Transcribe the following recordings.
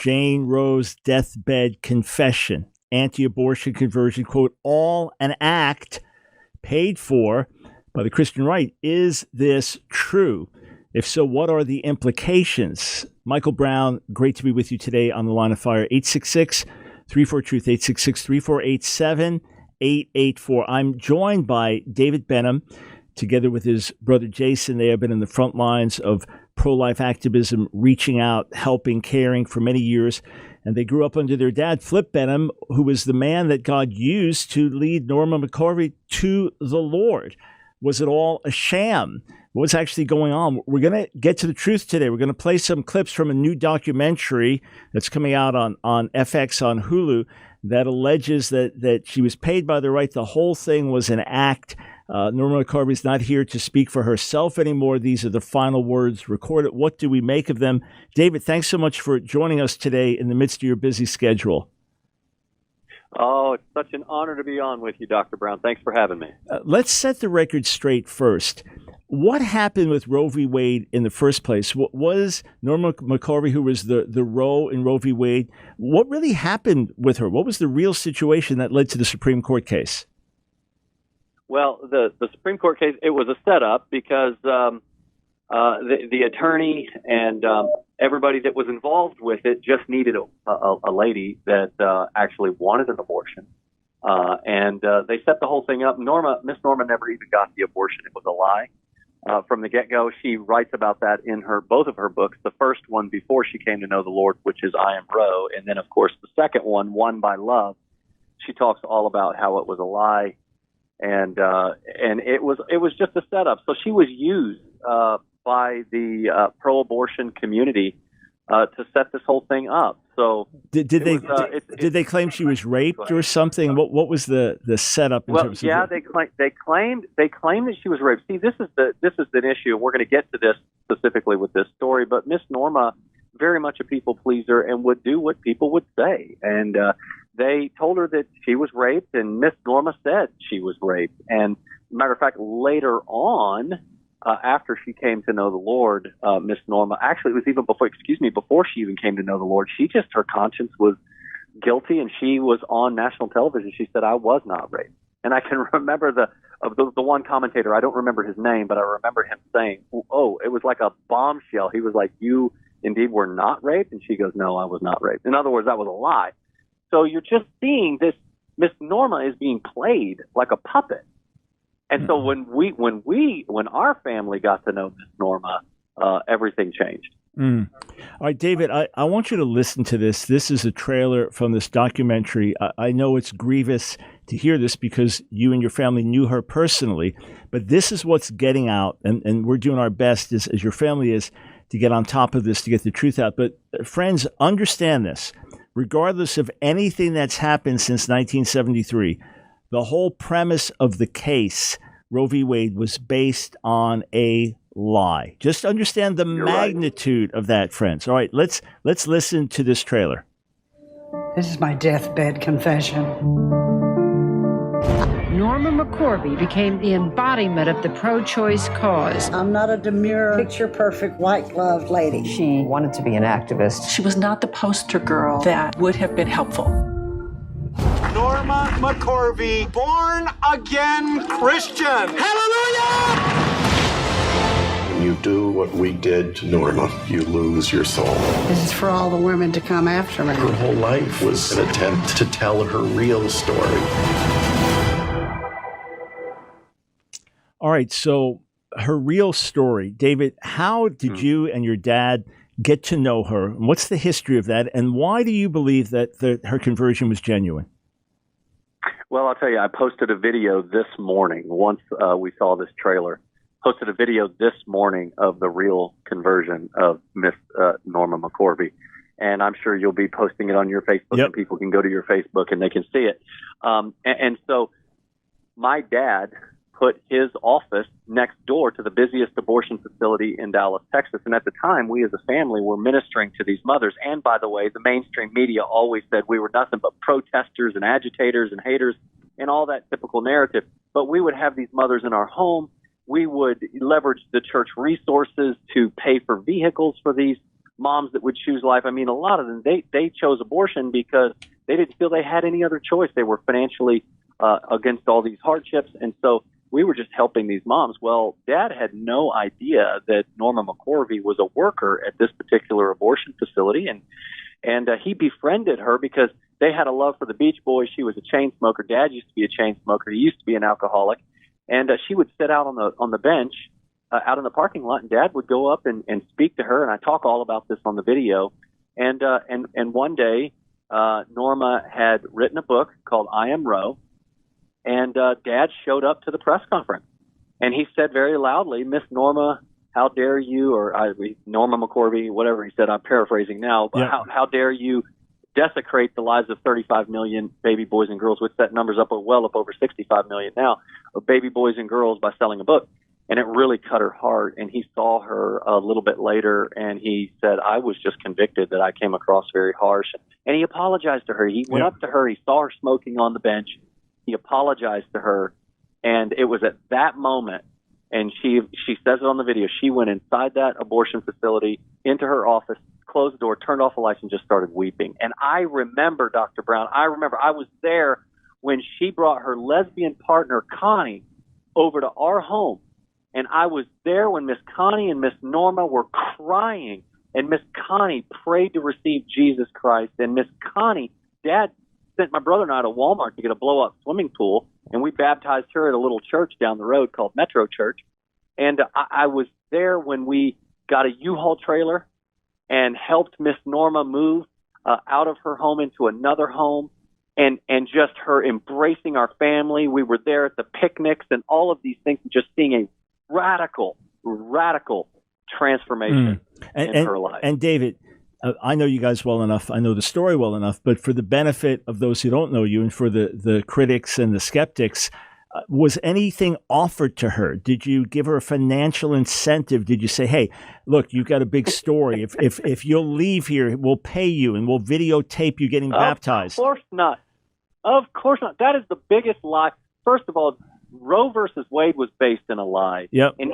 Jane Roe's deathbed confession, anti-abortion conversion, quote, all an act paid for by the Christian right. Is this true? If so, what are the implications? Michael Brown, great to be with you today on the Line of Fire. 866-34-TRUTH, 866-348-7884. I'm joined by David Benham, together with his brother Jason. They have been in the front lines of pro-life activism, reaching out, helping, caring for many years. And they grew up under their dad, Flip Benham, who was the man that God used to lead Norma McCorvey to the Lord. Was it all a sham? What's actually going on? We're going to get to the truth today. We're going to play some clips from a new documentary that's coming out on FX on Hulu that alleges that she was paid by the right. The whole thing was an act. Norma McCorvey is not here to speak for herself anymore. These are the final words recorded. What do we make of them? David, thanks so much for joining us today in the midst of your busy schedule. Oh, it's such an honor to be on with you, Dr. Brown. Thanks for having me. Let's set the record straight first. What happened with Roe v. Wade in the first place? What was Norma McCorvey, who was the Roe in Roe v. Wade, what really happened with her? What was the real situation that led to the Supreme Court case? Well, the Supreme Court case, it was a setup because the attorney and everybody that was involved with it just needed a lady that actually wanted an abortion. And they set the whole thing up. Miss Norma never even got the abortion. It was a lie. From the get-go, she writes about that in both of her books. The first one before she came to know the Lord, which is I Am Roe, and then, of course, the second one, Won by Love. She talks all about how it was a lie, and it was just a setup. So she was used by the pro-abortion community to set this whole thing up. So did they claim she was raped or something? What was the setup in terms of? Well, yeah, they claimed that she was raped. See, this is an issue, and we're going to get to this specifically with this story. But Miss Norma, very much a people pleaser, and would do what people would say. And they told her that she was raped, and Miss Norma said she was raped. And matter of fact, later on, after she came to know the Lord, Miss Norma, actually it was even before she even came to know the Lord, her conscience was guilty, and she was on national television. She said, I was not raped. And I can remember the one commentator, I don't remember his name, but I remember him saying, oh, it was like a bombshell. He was like, you indeed were not raped? And she goes, no, I was not raped. In other words, that was a lie. So you're just seeing this, Miss Norma is being played like a puppet. And so when our family got to know Miss Norma, everything changed. All right, David, I want you to listen to this. This is a trailer from this documentary. I know it's grievous to hear this because you and your family knew her personally, but this is what's getting out, and we're doing our best as your family is to get on top of this, to get the truth out. But friends, understand this. Regardless of anything that's happened since 1973, the whole premise of the case, Roe v. Wade, was based on a lie. Just understand the magnitude of that, friends. All right, let's listen to this trailer. This is my deathbed confession. Norma McCorvey became the embodiment of the pro-choice cause. I'm not a demure, picture-perfect, white-gloved lady. She wanted to be an activist. She was not the poster girl that would have been helpful. Norma McCorvey, born again Christian. Hallelujah! When you do what we did to Norma, you lose your soul. This is for all the women to come after me. Her whole life was an attempt to tell her real story. All right, so her real story. David, how did you and your dad get to know her? What's the history of that? And why do you believe that her conversion was genuine? Well, I'll tell you, I posted a video this morning. Once we saw this trailer, posted a video this morning of the real conversion of Miss Norma McCorvey. And I'm sure you'll be posting it on your Facebook, and people can go to your Facebook and they can see it. And so my dad put his office next door to the busiest abortion facility in Dallas, Texas. And at the time, we as a family were ministering to these mothers. And by the way, the mainstream media always said we were nothing but protesters and agitators and haters and all that typical narrative. But we would have these mothers in our home. We would leverage the church resources to pay for vehicles for these moms that would choose life. I mean, a lot of them, they chose abortion because they didn't feel they had any other choice. They were financially against all these hardships. And so we were just helping these moms. Well, Dad had no idea that Norma McCorvey was a worker at this particular abortion facility. And he befriended her because they had a love for the Beach Boys. She was a chain smoker. Dad used to be a chain smoker. He used to be an alcoholic. And she would sit out on the bench out in the parking lot, and Dad would go up and speak to her. And I talk all about this on the video. And one day, Norma had written a book called I Am Roe, and Dad showed up to the press conference, and he said very loudly, "Miss Norma, how dare you," Norma McCorvey, whatever he said, I'm paraphrasing now, but yeah. how dare you desecrate the lives of 35 million baby boys and girls, which that number's well up over 65 million now, of baby boys and girls by selling a book. And it really cut her heart. And he saw her a little bit later, and he said, "I was just convicted that I came across very harsh." And he apologized to her. He went up to her. He saw her smoking on the bench. He apologized to her. And it was at that moment, and she says it on the video, she went inside that abortion facility, into her office, closed the door, turned off the lights, and just started weeping. And I remember, Dr. Brown, I was there when she brought her lesbian partner, Connie, over to our home. And I was there when Miss Connie and Miss Norma were crying. And Miss Connie prayed to receive Jesus Christ. And Miss Connie, Dad sent my brother and I to Walmart to get a blow-up swimming pool. And we baptized her at a little church down the road called Metro Church. And I was there when we got a U-Haul trailer and helped Miss Norma move out of her home into another home. And just her embracing our family. We were there at the picnics and all of these things, just seeing a radical transformation in her life. And David, I know you guys well enough. I know the story well enough. But for the benefit of those who don't know you and for the critics and the skeptics, was anything offered to her? Did you give her a financial incentive? Did you say, "Hey, look, you've got a big story. If you'll leave here, we'll pay you and we'll videotape you getting baptized"? Of course not. Of course not. That is the biggest lie. First of all, Roe versus Wade was based in a lie. Yep. And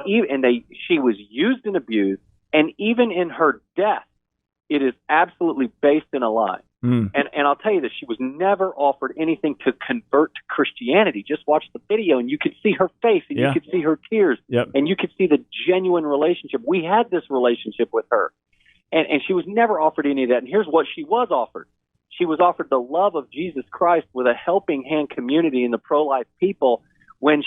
she was used and abused, and even in her death, it is absolutely based in a lie. And I'll tell you this, she was never offered anything to convert to Christianity. Just watch the video and you could see her face and you could see her tears and you could see the genuine relationship. We had this relationship with her, and she was never offered any of that. And here's what she was offered. She was offered the love of Jesus Christ with a helping hand community and the pro-life people. When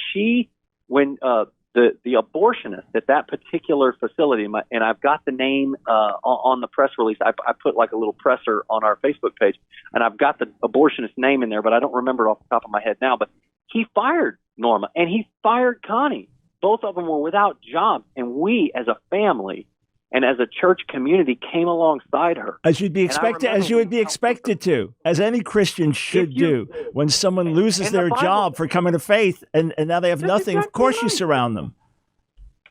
the abortionist at that particular facility, and I've got the name on the press release. I put like a little presser on our Facebook page, and I've got the abortionist name in there, but I don't remember it off the top of my head now. But he fired Norma, and he fired Connie. Both of them were without jobs, and we as a family and as a church community came alongside her. As you'd be expected, as you would be expected to, as any Christian should do. When someone loses their job for coming to faith and now they have nothing, of course you surround them.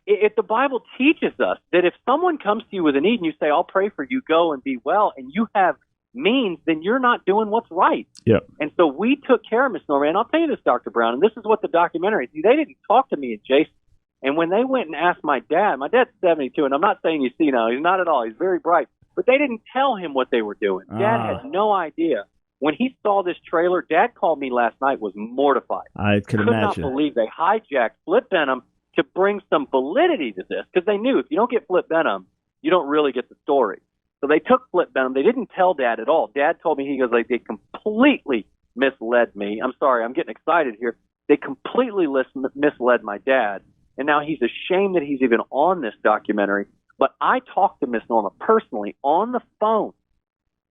If the Bible teaches us that if someone comes to you with a need and you say, "I'll pray for you, go and be well," and you have means, then you're not doing what's right. Yeah. And so we took care of Miss Norma. And I'll tell you this, Dr. Brown, and this is what the documentary, they didn't talk to me and Jason. And when they went and asked my dad's 72, and I'm not saying he's senile, he's not at all, he's very bright, but they didn't tell him what they were doing. Dad had no idea. When he saw this trailer, Dad called me last night, was mortified. I could imagine. Could not believe they hijacked Flip Benham to bring some validity to this, because they knew if you don't get Flip Benham, you don't really get the story. So they took Flip Benham. They didn't tell Dad at all. Dad told me, he goes, they completely misled me. I'm sorry, I'm getting excited here. They completely misled my dad. And now he's ashamed that he's even on this documentary. But I talked to Miss Norma personally on the phone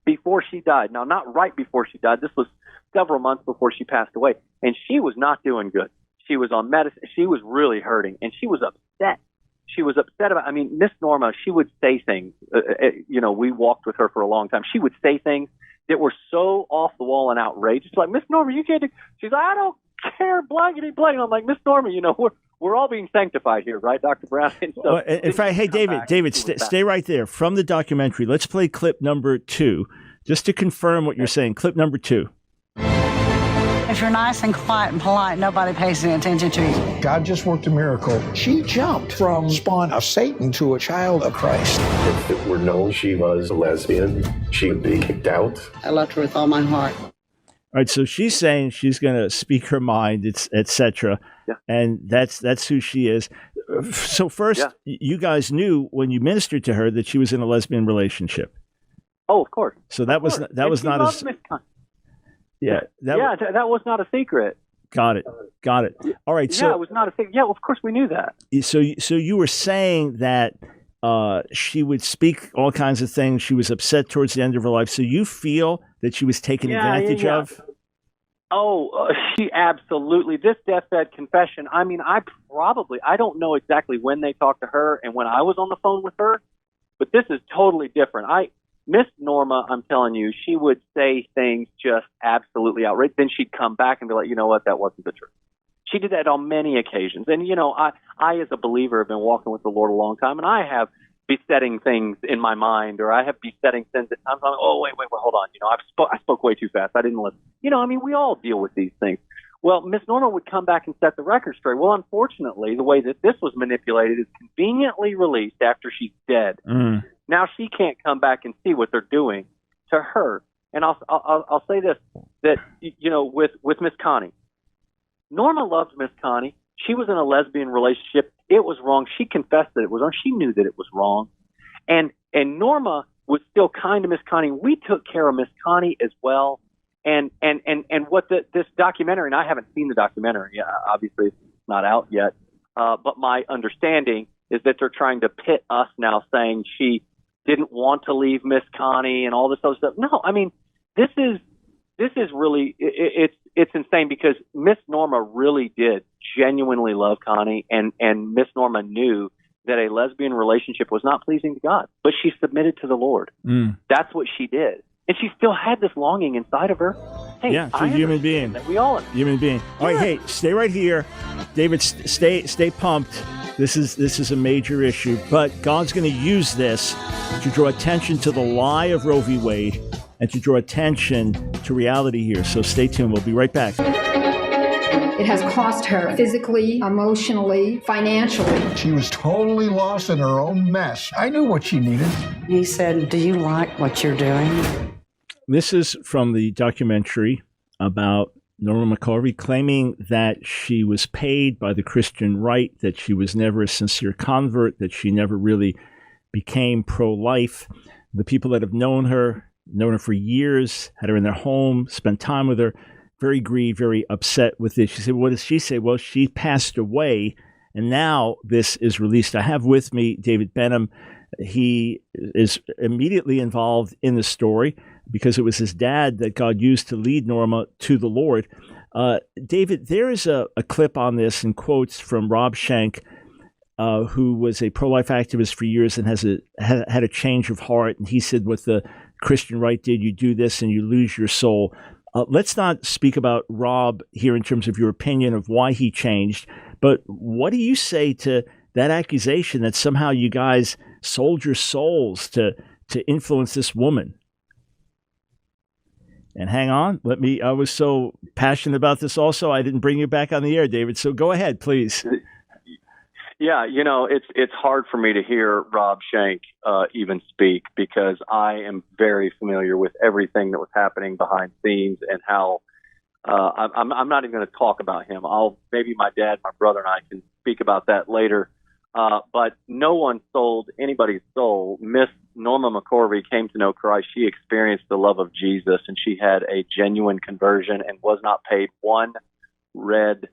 before she died. Now, not right before she died. This was several months before she passed away. And she was not doing good. She was on medicine. She was really hurting. And she was upset. She was upset about, Miss Norma, she would say things. We walked with her for a long time. She would say things that were so off the wall and outrageous. Like, "Miss Norma, you can't do." She's like, "I don't care, blankety blank." I'm like, "Miss Norma, we're all being sanctified here, right, Dr. Brown?" And so, in fact, hey, David, stay right there. From the documentary, let's play clip number 2, just to confirm what you're saying. Clip number 2. If you're nice and quiet and polite, nobody pays any attention to you. God just worked a miracle. She jumped from spawn of Satan to a child of Christ. If it were known she was a lesbian, she would be kicked out. I loved her with all my heart. All right, so she's saying she's going to speak her mind, etc., and that's who she is. So first, you guys knew when you ministered to her that she was in a lesbian relationship. Oh, of course. So that was not a that was not a secret. Got it. All right. So it was not a secret. Yeah, of course we knew that. So you were saying that she would speak all kinds of things. She was upset towards the end of her life. So you feel that she was taken advantage of? Oh, she absolutely. This deathbed confession, I mean, I don't know exactly when they talked to her and when I was on the phone with her, but this is totally different. Miss Norma, I'm telling you, she would say things just absolutely outrageous. Then she'd come back and be like, you know what, that wasn't the truth. She did that on many occasions. And, you know, I as a believer have been walking with the Lord a long time, and I have besetting things in my mind, or I have besetting sins at times. I'm like, oh, wait, hold on. You know, I spoke way too fast. I didn't listen. You know, I mean, we all deal with these things. Well, Miss Norma would come back and set the record straight. Well, unfortunately, the way that this was manipulated is conveniently released after she's dead. Now she can't come back and see what they're doing to her. And I'll say this, that, you know, with Miss Connie, Norma loved Miss Connie. She was in a lesbian relationship. It was wrong. She confessed that it was wrong. She knew that it was wrong. And Norma was still kind to Miss Connie. We took care of Miss Connie as well. And what this documentary, and I haven't seen the documentary, obviously it's not out yet, but my understanding is that they're trying to pit us now, saying she didn't want to leave Miss Connie and all this other stuff. No, I mean, this is really, it's insane, because Miss Norma really did genuinely love Connie, and Miss Norma knew that a lesbian relationship was not pleasing to God, but she submitted to the Lord. That's what she did. And she still had this longing inside of her. Hey, yeah, she's a human being. We all are. Human being. All right, hey, stay right here. David, stay pumped. This is a major issue, but God's going to use this to draw attention to the lie of Roe v. Wade and to draw attention to reality here. So stay tuned. We'll be right back. It has cost her physically, emotionally, financially. She was totally lost in her own mess. I knew what she needed. He said, do you like what you're doing? This is from the documentary about Norma McCorvey, claiming that she was paid by the Christian right, that she was never a sincere convert, that she never really became pro-life. The people that have known her for years, had her in their home, spent time with her, very grieved, very upset with this. She said, what does she say? Well, she passed away, and now this is released. I have with me David Benham. He is immediately involved in the story because it was his dad that God used to lead Norma to the Lord. David, there is a clip on this in quotes from Rob Schenck, who was a pro-life activist for years and had a change of heart. And he said, what the Christian right did, you do this and you lose your soul. Let's not speak about Rob here in terms of your opinion of why he changed, but what do you say to that accusation that somehow you guys sold your souls to influence this woman? And hang on, I was so passionate about this also, I didn't bring you back on the air, David, so go ahead, please. Yeah, you know, it's hard for me to hear Rob Schenck even speak, because I am very familiar with everything that was happening behind scenes and how I'm not even going to talk about him. Maybe my dad, my brother, and I can speak about that later. But no one sold anybody's soul. Miss Norma McCorvey came to know Christ. She experienced the love of Jesus, and she had a genuine conversion and was not paid one red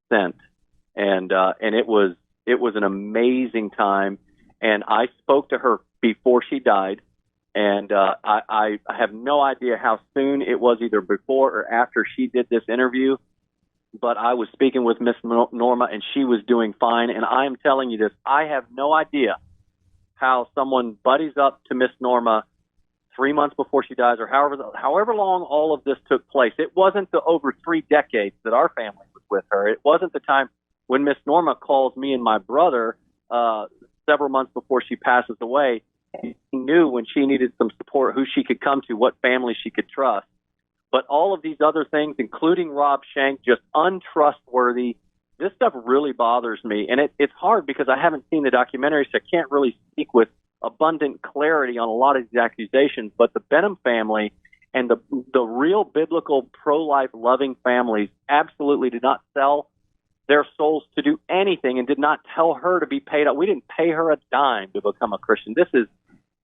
cent. And it was an amazing time. And I spoke to her before she died. And I have no idea how soon it was, either before or after she did this interview. But I was speaking with Miss Norma, and she was doing fine. And I am telling you this, I have no idea how someone buddies up to Miss Norma 3 months before she dies, or however long all of this took place. It wasn't the over 3 decades that our family was with her. It wasn't the time when Miss Norma calls me and my brother several months before she passes away. She knew when she needed some support who she could come to, what family she could trust. But all of these other things, including Rob Schenck, just untrustworthy. This stuff really bothers me. And it's hard because I haven't seen the documentary, so I can't really speak with abundant clarity on a lot of these accusations. But the Benham family and the real biblical pro-life loving families absolutely did not sell their souls to do anything and did not tell her to be paid out. We didn't pay her a dime to become a Christian. This is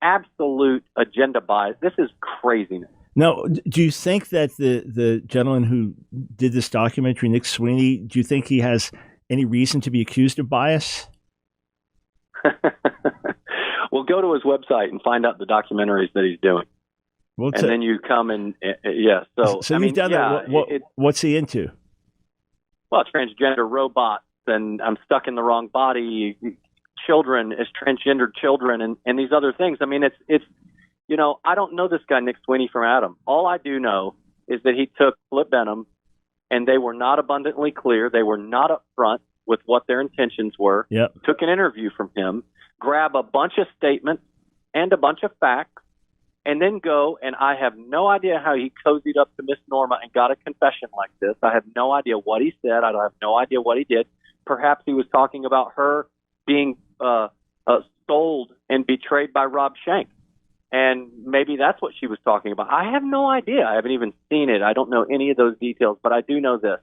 absolute agenda bias. This is craziness. Now, do you think that the gentleman who did this documentary, Nick Sweeney, do you think he has any reason to be accused of bias? Well, go to his website and find out the documentaries that he's doing. Well, and then you come and, yeah. So I mean, done that. What's he into? Well, transgender robots, and I'm stuck in the wrong body, children as transgendered children, and these other things. I mean, it's I don't know this guy, Nick Sweeney, from Adam. All I do know is that he took Flip Benham, and they were not abundantly clear. They were not upfront with what their intentions were. Yep. Took an interview from him, grab a bunch of statements and a bunch of facts, and then go, and I have no idea how he cozied up to Miss Norma and got a confession like this. I have no idea what he said. I have no idea what he did. Perhaps he was talking about her being sold and betrayed by Rob Schenck. And maybe that's what she was talking about. I have no idea. I haven't even seen it. I don't know any of those details, but I do know this,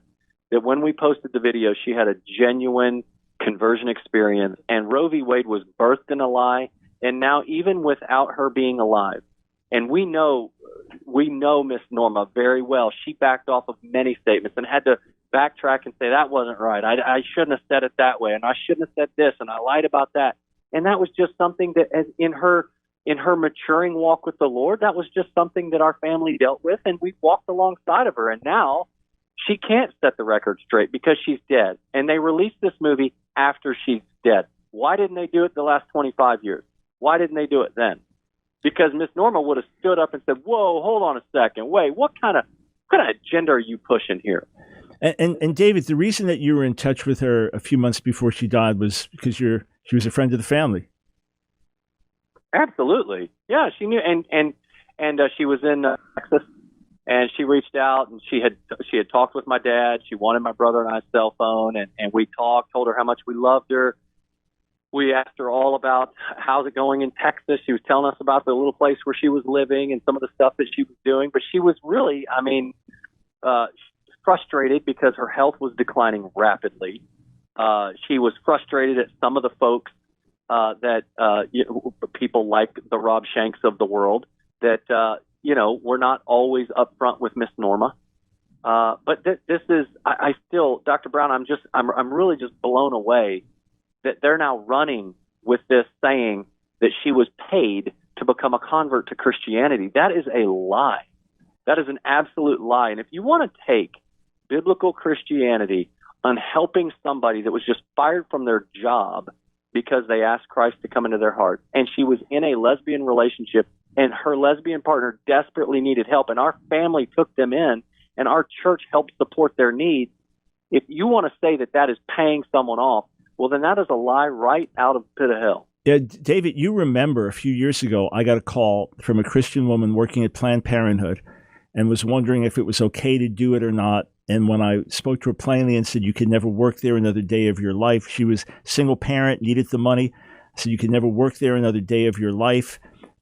that when we posted the video, she had a genuine conversion experience, and Roe v. Wade was birthed in a lie. And now, even without her being alive, and we know Miss Norma very well, she backed off of many statements and had to backtrack and say, that wasn't right. I shouldn't have said it that way, and I shouldn't have said this, and I lied about that. And that was just something that in her maturing walk with the Lord, that was just something that our family dealt with, and we walked alongside of her. And now she can't set the record straight because she's dead. And they released this movie after she's dead. Why didn't they do it the last 25 years? Why didn't they do it then? Because Miss Norma would have stood up and said, whoa, hold on a second. Wait, what kind of agenda are you pushing here? And David, the reason that you were in touch with her a few months before she died was because she was a friend of the family. Absolutely. Yeah, she knew. And she was in Texas, and she reached out, and she had talked with my dad. She wanted my brother and I's cell phone, and we talked, told her how much we loved her. We asked her all about how's it going in Texas. She was telling us about the little place where she was living and some of the stuff that she was doing. But she was really, frustrated because her health was declining rapidly. She was frustrated at some of the folks that people like the Rob Shanks of the world that, were not always upfront with Miss Norma. But this is, I still, Dr. Brown, I'm really just blown away that they're now running with this saying that she was paid to become a convert to Christianity. That is a lie. That is an absolute lie. And if you want to take biblical Christianity on helping somebody that was just fired from their job because they asked Christ to come into their heart, and she was in a lesbian relationship, and her lesbian partner desperately needed help, and our family took them in, and our church helped support their needs. If you want to say that that is paying someone off, well, then that is a lie right out of the pit of hell. Yeah, David, you remember a few years ago, I got a call from a Christian woman working at Planned Parenthood and was wondering if it was okay to do it or not. And when I spoke to her plainly and said, you could never work there another day of your life. She was single parent, needed the money. I said, you could never work there another day of your life.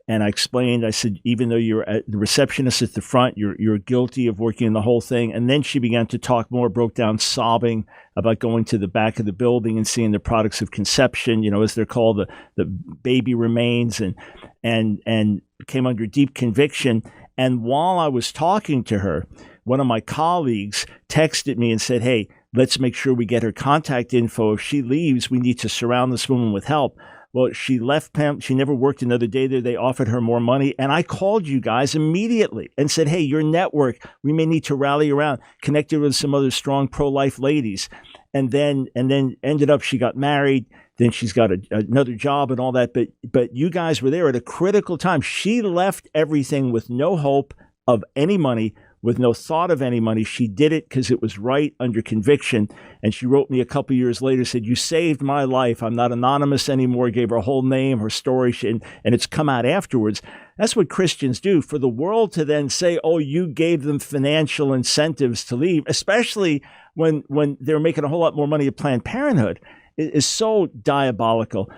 And I explained, I said, even though you're the receptionist at the front, you're guilty of working in the whole thing. And then she began to talk more, broke down sobbing about going to the back of the building and seeing the products of conception, as they're called, the baby remains, and came under deep conviction. And while I was talking to her, one of my colleagues texted me and said, hey, let's make sure we get her contact info. If she leaves, we need to surround this woman with help. Well, she left Pam. She never worked another day there. They offered her more money. And I called you guys immediately and said, hey, your network, we may need to rally around, connected with some other strong pro-life ladies. And then ended up, she got married. Then she's got another job and all that. But you guys were there at a critical time. She left everything with no hope of any money, with no thought of any money. She did it because it was right under conviction. And she wrote me a couple years later, said, "You saved my life. I'm not anonymous anymore." Gave her whole name, her story, and it's come out afterwards. That's what Christians do. For the world to then say, "Oh, you gave them financial incentives to leave," especially when they're making a whole lot more money at Planned Parenthood, is so diabolical.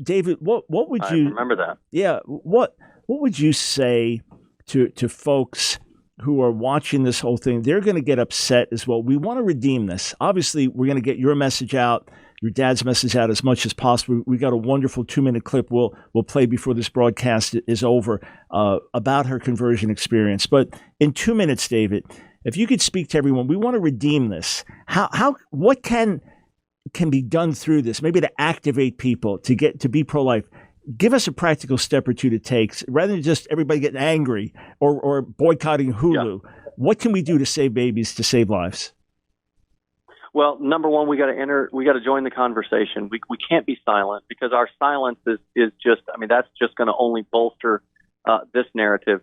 David, what would you remember that? Yeah, what would you say to folks who are watching this whole thing? They're going to get upset as well. We want to redeem this. Obviously, we're going to get your message out, your dad's message out as much as possible. We got a wonderful 2-minute clip we'll play before this broadcast is over about her conversion experience. But in 2 minutes, David, if you could speak to everyone, we want to redeem this. What can be done through this, maybe to activate people to be pro-life? Give us a practical step or two to take, rather than just everybody getting angry or boycotting Hulu. Yeah. What can we do to save babies, to save lives? Well, number one, we got to join the conversation. We can't be silent, because our silence is just, that's just going to only bolster this narrative.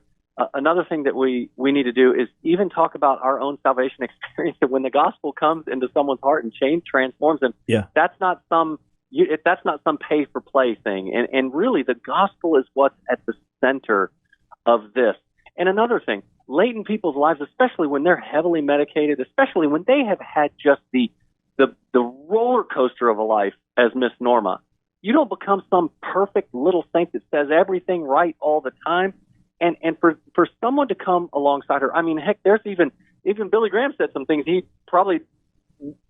Another thing that we need to do is even talk about our own salvation experience. When the gospel comes into someone's heart and transforms them, that's not some pay for play thing. And really, the gospel is what's at the center of this. And another thing, late in people's lives, especially when they're heavily medicated, especially when they have had just the roller coaster of a life as Miss Norma, you don't become some perfect little saint that says everything right all the time. And for someone to come alongside her, heck, there's even Billy Graham said some things he probably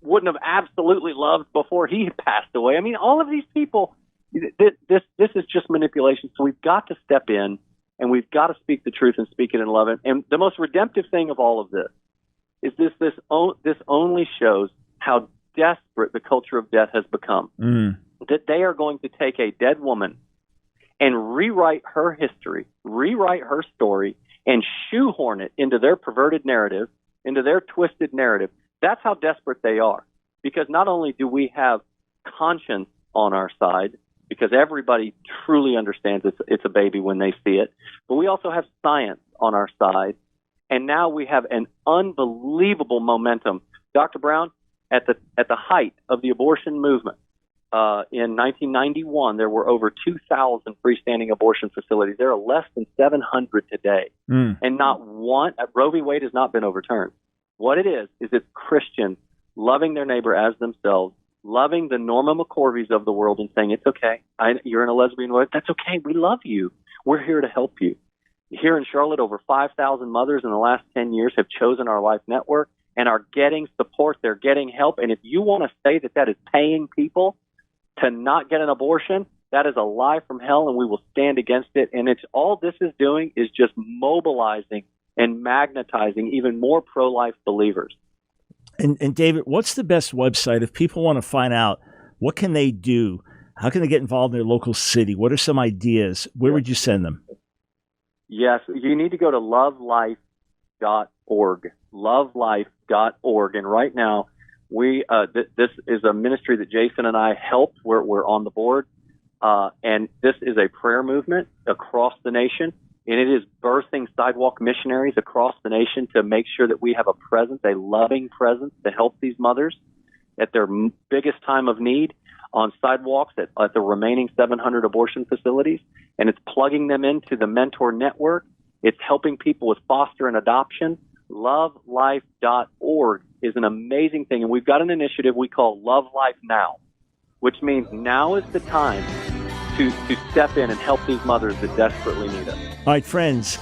wouldn't have absolutely loved before he passed away. All of these people, this is just manipulation. So we've got to step in, and we've got to speak the truth and speak it in love. And the most redemptive thing of all of this is this only shows how desperate the culture of death has become. That they are going to take a dead woman and rewrite her history, rewrite her story, and shoehorn it into their perverted narrative, into their twisted narrative. That's how desperate they are. Because not only do we have conscience on our side, because everybody truly understands it's a baby when they see it, but we also have science on our side. And now we have an unbelievable momentum. Dr. Brown, at the height of the abortion movement, in 1991, there were over 2,000 freestanding abortion facilities. There are less than 700 today. And not one, Roe v. Wade has not been overturned. What it is it's Christians loving their neighbor as themselves, loving the Norma McCorveys of the world and saying, it's okay. You're in a lesbian way. That's okay. We love you. We're here to help you. Here in Charlotte, over 5,000 mothers in the last 10 years have chosen our Life Network and are getting support. They're getting help. And if you want to say that is paying people to not get an abortion, that is a lie from hell, and we will stand against it. And it's all this is doing is just mobilizing and magnetizing even more pro-life believers. And David, what's the best website if people want to find out? What can they do? How can they get involved in their local city? What are some ideas? Where would you send them? Yes, you need to go to lovelife.org. Lovelife.org. And right now, this is a ministry that Jason and I help. We're on the board, and this is a prayer movement across the nation, and it is birthing sidewalk missionaries across the nation to make sure that we have a presence, a loving presence, to help these mothers at their biggest time of need on sidewalks at the remaining 700 abortion facilities, and it's plugging them into the Mentor Network. It's helping people with foster and adoption. Lovelife.org is an amazing thing, and we've got an initiative we call Love Life Now, which means now is the time to step in and help these mothers that desperately need us. All right, friends,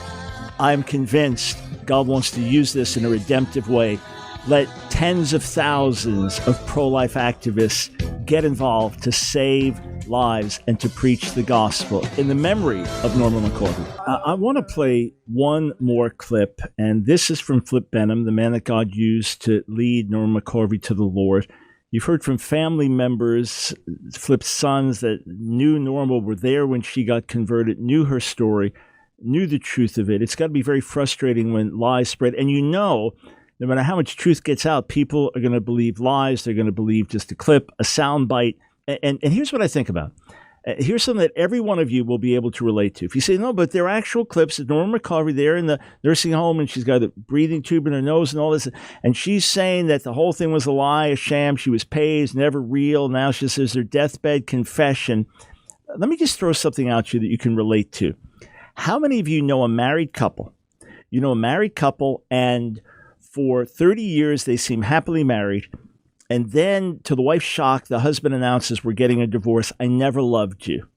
I'm convinced God wants to use this in a redemptive way. Let tens of thousands of pro-life activists get involved to save lives and to preach the gospel in the memory of Norma McCorvey. I want to play one more clip, and this is from Flip Benham, the man that God used to lead Norma McCorvey to the Lord. You've heard from family members, Flip's sons that knew Norma, were there when she got converted, knew her story, knew the truth of it. It's got to be very frustrating when lies spread. And no matter how much truth gets out, people are going to believe lies. They're going to believe just a clip, a sound bite. And here's what I think about. Here's something that every one of you will be able to relate to. If you say, no, but there are actual clips of Norma McCorvey there in the nursing home, and she's got a breathing tube in her nose and all this, and she's saying that the whole thing was a lie, a sham, she was paid, it's never real. Now she says her deathbed confession. Let me just throw something out to you that you can relate to. How many of you know a married couple? You know a married couple, and for 30 years they seem happily married. And then, to the wife's shock, the husband announces, we're getting a divorce. I never loved you.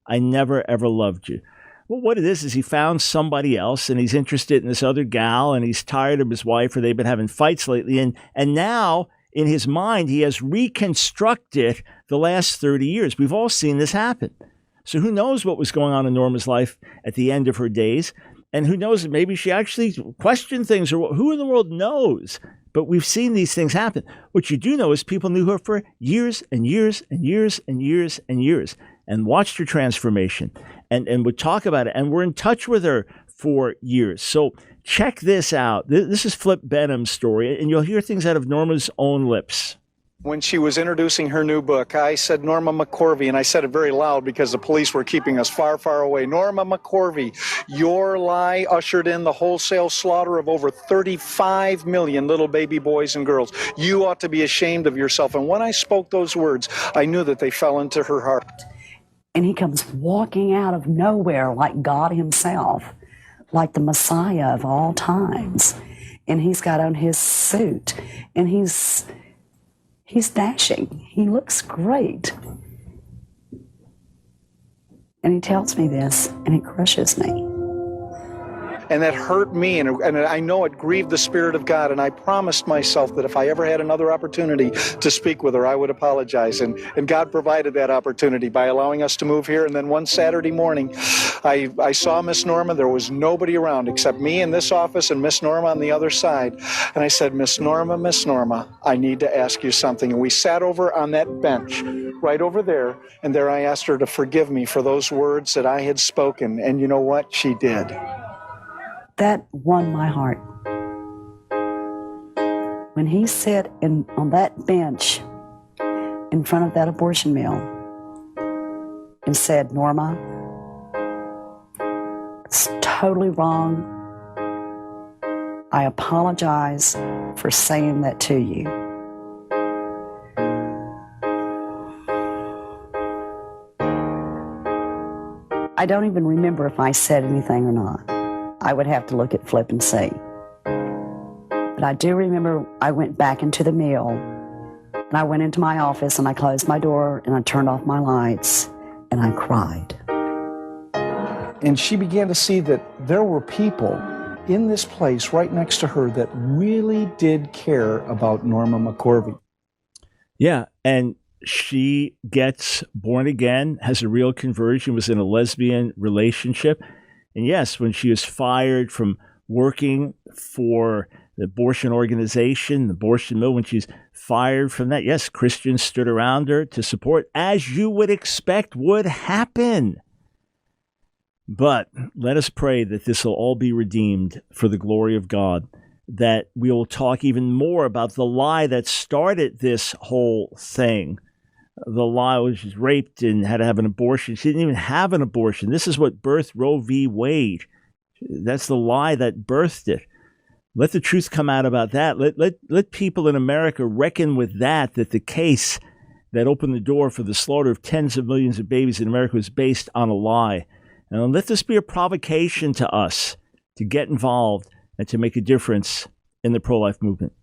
I never, ever loved you. Well, what it is he found somebody else, and he's interested in this other gal, and he's tired of his wife, or they've been having fights lately. And now, in his mind, he has reconstructed the last 30 years. We've all seen this happen. So who knows what was going on in Norma's life at the end of her days? And who knows, maybe she actually questioned things, or who in the world knows? But we've seen these things happen. What you do know is people knew her for years and years and years and years and years and watched her transformation and would talk about it and were in touch with her for years. So check this out. This is Flip Benham's story, and you'll hear things out of Norma's own lips. When she was introducing her new book, I said Norma McCorvey, and I said it very loud because the police were keeping us far, far away. Norma McCorvey, your lie ushered in the wholesale slaughter of over 35 million little baby boys and girls. You ought to be ashamed of yourself. And when I spoke those words, I knew that they fell into her heart. And he comes walking out of nowhere like God himself, like the Messiah of all times. And he's got on his suit, and he's dashing. He looks great. And he tells me this, and it crushes me. And that hurt me, and I know it grieved the Spirit of God, and I promised myself that if I ever had another opportunity to speak with her, I would apologize. And God provided that opportunity by allowing us to move here. And then one Saturday morning, I saw Miss Norma. There was nobody around except me in this office and Miss Norma on the other side. And I said, Miss Norma, I need to ask you something. And we sat over on that bench right over there, and there I asked her to forgive me for those words that I had spoken. And you know what? She did. That won my heart. When he sat on that bench in front of that abortion mill and said, Norma, it's totally wrong. I apologize for saying that to you. I don't even remember if I said anything or not. I would have to look at Flip and see. But I do remember I went back into the mill, and I went into my office, and I closed my door, and I turned off my lights, and I cried. And she began to see that there were people in this place right next to her that really did care about Norma McCorvey. Yeah, and she gets born again, has a real conversion, was in a lesbian relationship. And yes, when she was fired from working for the abortion organization, the abortion mill, when she's fired from that, yes, Christians stood around her to support, as you would expect would happen. But let us pray that this will all be redeemed for the glory of God, that we will talk even more about the lie that started this whole thing. The lie was she's raped and had to have an abortion. She didn't even have an abortion. This is what birthed Roe v. Wade. That's the lie that birthed it. Let the truth come out about that. Let people in America reckon with that the case that opened the door for the slaughter of tens of millions of babies in America was based on a lie. And let this be a provocation to us to get involved and to make a difference in the pro-life movement.